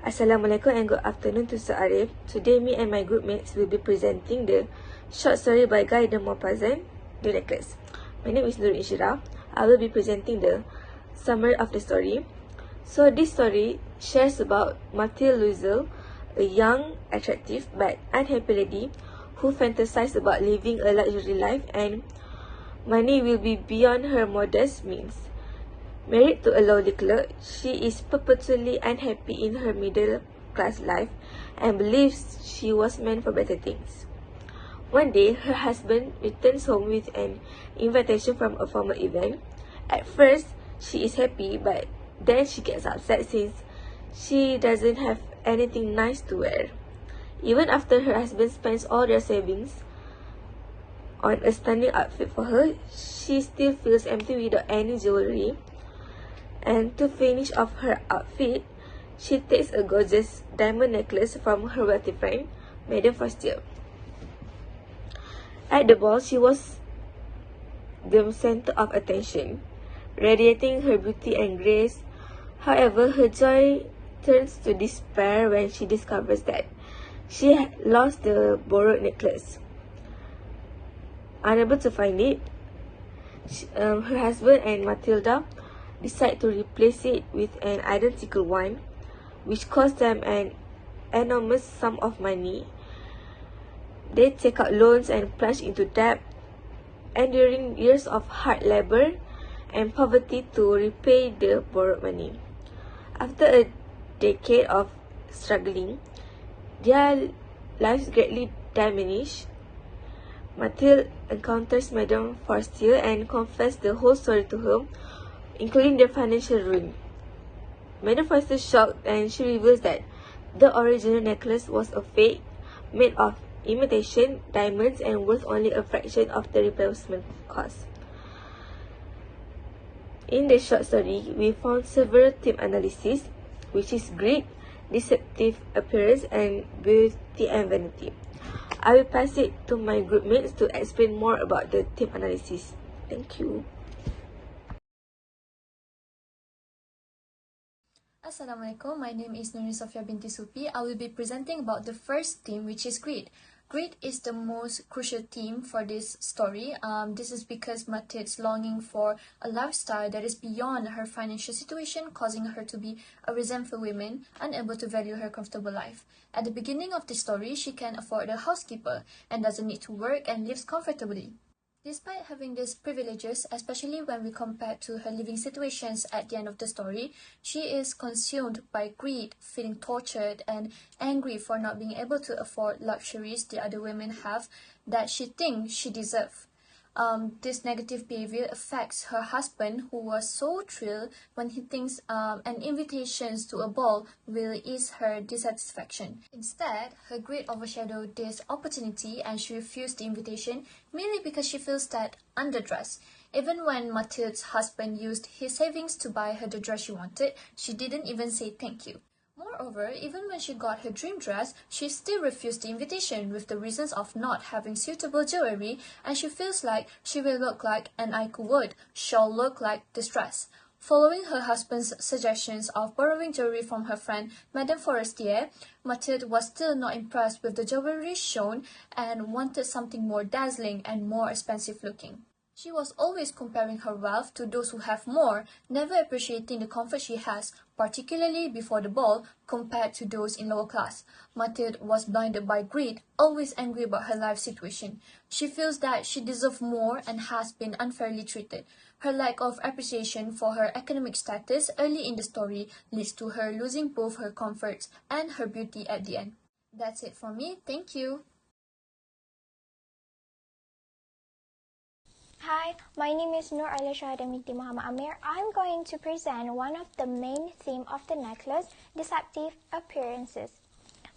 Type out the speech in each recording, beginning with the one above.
Assalamualaikum and good afternoon to Sir Arif. Today, me and my group mates will be presenting the short story by Guy de Maupassant, The Necklace. My name is Nurul Inshira. I will be presenting the summary of the story. So, this story shares about Mathilde Loisel, a young, attractive but unhappy lady who fantasizes about living a luxury life and money will be beyond her modest means. Married to a lowly clerk, she is perpetually unhappy in her middle-class life and believes she was meant for better things. One day, her husband returns home with an invitation from a formal event. At first, she is happy, but then she gets upset since she doesn't have anything nice to wear. Even after her husband spends all their savings on a stunning outfit for her, she still feels empty without any jewelry. And to finish off her outfit, she takes a gorgeous diamond necklace from her wealthy friend, Madame Forestier. At the ball, she was the center of attention, radiating her beauty and grace. However, her joy turns to despair when she discovers that she had lost the borrowed necklace. Unable to find it, her husband and Matilda decide to replace it with an identical one, which cost them an enormous sum of money. They take out loans and plunge into debt, enduring years of hard labor and poverty to repay the borrowed money. After a decade of struggling, their lives greatly diminish. Mathilde encounters Madame Forestier and confesses the whole story to her, including their financial ruin. Madame Forestier is shocked and she reveals that the original necklace was a fake, made of imitation diamonds and worth only a fraction of the replacement cost. In the short story, we found several theme analyses, which is greed, deceptive appearance, and beauty and vanity. I will pass it to my group mates to explain more about the theme analysis. Thank you. Assalamualaikum, my name is Nuri Sofia binti Supi. I will be presenting about the first theme, which is greed. Greed is the most crucial theme for this story. This is because Mathilde's longing for a lifestyle that is beyond her financial situation, causing her to be a resentful woman, unable to value her comfortable life. At the beginning of the story, she can afford a housekeeper and doesn't need to work and lives comfortably. Despite having these privileges, especially when we compare to her living situations at the end of the story, she is consumed by greed, feeling tortured and angry for not being able to afford luxuries the other women have that she thinks she deserves. This negative behavior affects her husband, who was so thrilled when he thinks an invitation to a ball will ease her dissatisfaction. Instead, her greed overshadowed this opportunity and she refused the invitation merely because she feels that underdressed. Even when Mathilde's husband used his savings to buy her the dress she wanted, she didn't even say thank you. Moreover, even when she got her dream dress, she still refused the invitation with the reasons of not having suitable jewelry, and she feels like she will look like, and I quote, shall look like this dress. Following her husband's suggestions of borrowing jewelry from her friend Madame Forestier, Mathilde was still not impressed with the jewelry shown and wanted something more dazzling and more expensive looking. She was always comparing her wealth to those who have more, never appreciating the comfort she has, particularly before the ball, compared to those in lower class. Mathilde was blinded by greed, always angry about her life situation. She feels that she deserves more and has been unfairly treated. Her lack of appreciation for her economic status early in the story leads to her losing both her comforts and her beauty at the end. That's it for me. Thank you. Hi, my name is Nur Alisha Damiti Muhammad Amir. I'm going to present one of the main themes of the necklace, deceptive appearances.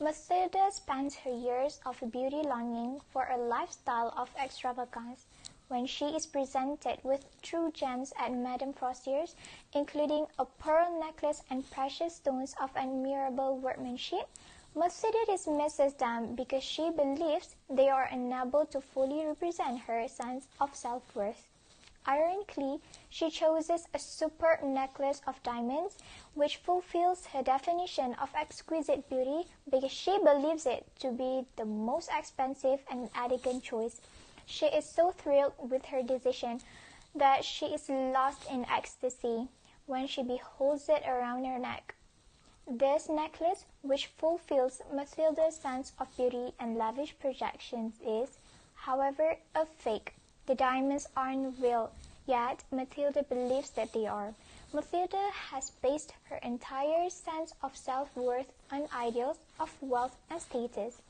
Mathilde spends her years of beauty longing for a lifestyle of extravagance. When she is presented with true gems at Madame Forestier's, including a pearl necklace and precious stones of admirable workmanship, Mathilde dismisses them because she believes they are unable to fully represent her sense of self-worth. Ironically, she chooses a superb necklace of diamonds, which fulfills her definition of exquisite beauty because she believes it to be the most expensive and elegant choice. She is so thrilled with her decision that she is lost in ecstasy when she beholds it around her neck. This necklace, which fulfills Mathilda's sense of beauty and lavish projections, is, however, a fake. The diamonds aren't real, yet Mathilda believes that they are. Mathilda has based her entire sense of self-worth on ideals of wealth and status.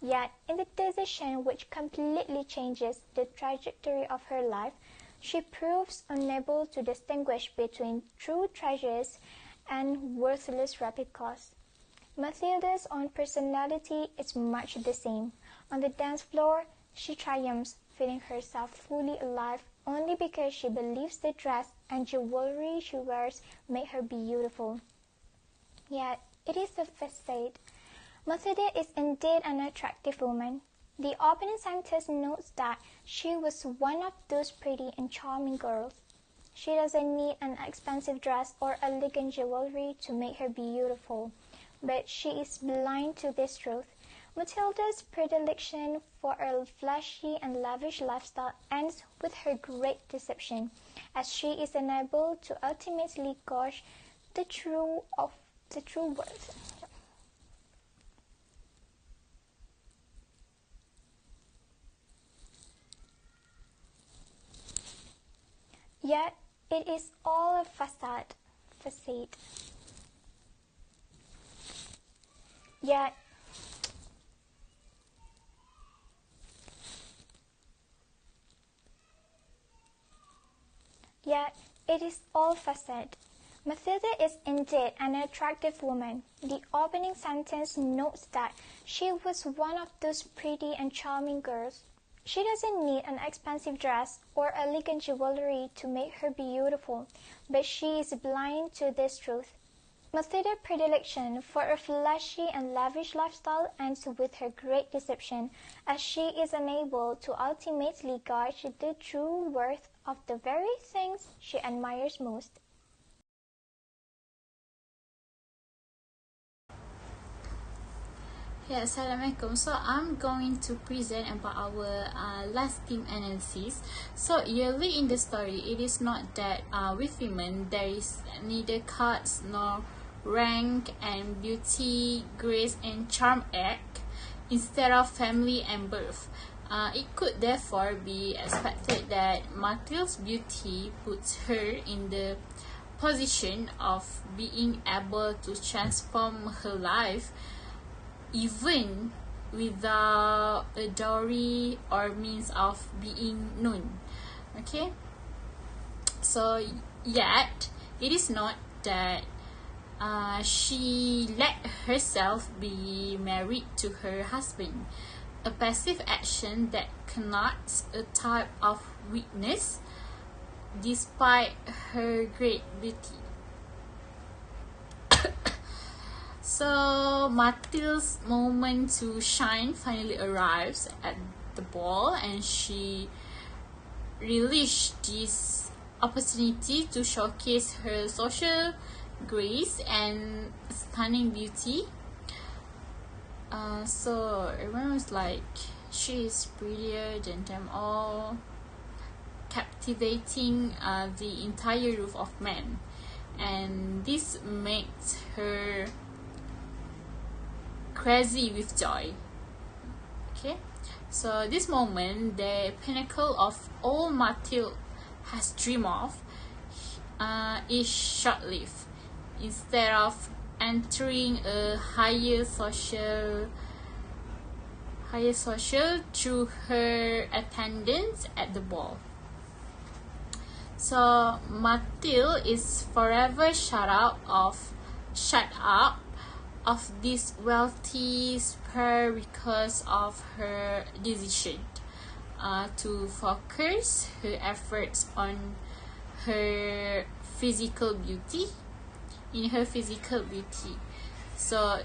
Yet, in the decision which completely changes the trajectory of her life, she proves unable to distinguish between true treasures and worthless replicas. Mathilda's own personality is much the same. On the dance floor, she triumphs, feeling herself fully alive only because she believes the dress and jewelry she wears make her beautiful. Yet, it is a facade. Mathilda is indeed an attractive woman. The opening sentence notes that she was one of those pretty and charming girls. She doesn't need an expensive dress or elegant jewelry to make her beautiful, but she is blind to this truth. Mathilda's predilection for a flashy and lavish lifestyle ends with her great deception, as she is unable to ultimately gauge the true worth. Yet it is all a facade. Yet it is all facade. Mathilda is indeed an attractive woman. The opening sentence notes that she was one of those pretty and charming girls. She doesn't need an expensive dress or elegant jewelry to make her beautiful, but she is blind to this truth. Mathilda's predilection for a flashy and lavish lifestyle ends with her great deception, as she is unable to ultimately gauge the true worth of the very things she admires most. Yeah, Assalamualaikum. So I'm going to present about our last team analysis. So early in the story, it is not that with women there is neither caste nor rank and beauty, grace and charm act instead of family and birth. It could therefore be expected that Mathilde's beauty puts her in the position of being able to transform her life even without a dowry or means of being known. Okay, so yet it is not that she let herself be married to her husband, a passive action that connotes a type of weakness despite her great beauty. So Mathilde's moment to shine finally arrives at the ball, and she relished this opportunity to showcase her social grace and stunning beauty. So everyone was like, she is prettier than them all, captivating the entire group of men, and this makes her crazy with joy. Okay, so this moment, the pinnacle of all Mathilde has dreamed of, is short-lived. Instead of entering a higher social through her attendance at the ball. So Mathilde is forever shut up of this wealthy spur because of her decision to focus her efforts on her physical beauty. So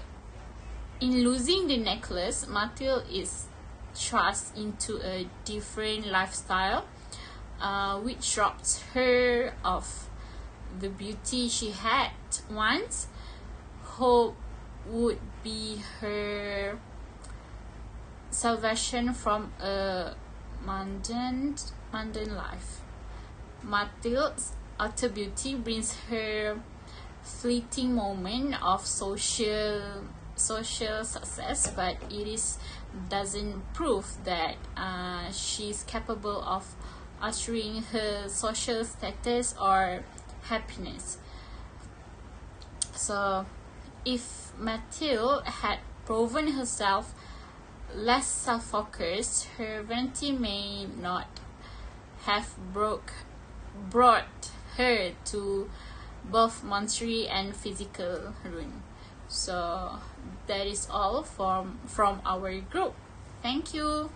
in losing the necklace, Mathilde is thrust into a different lifestyle, which robbed her of the beauty she had once. Hope would be her salvation from a mundane life. Mathilde's utter beauty brings her fleeting moment of social success, but doesn't prove that she's capable of altering her social status or happiness. So if Mathilde had proven herself less self-focused, her vanity may not have brought her to both monetary and physical ruin. So that is all from our group. Thank you.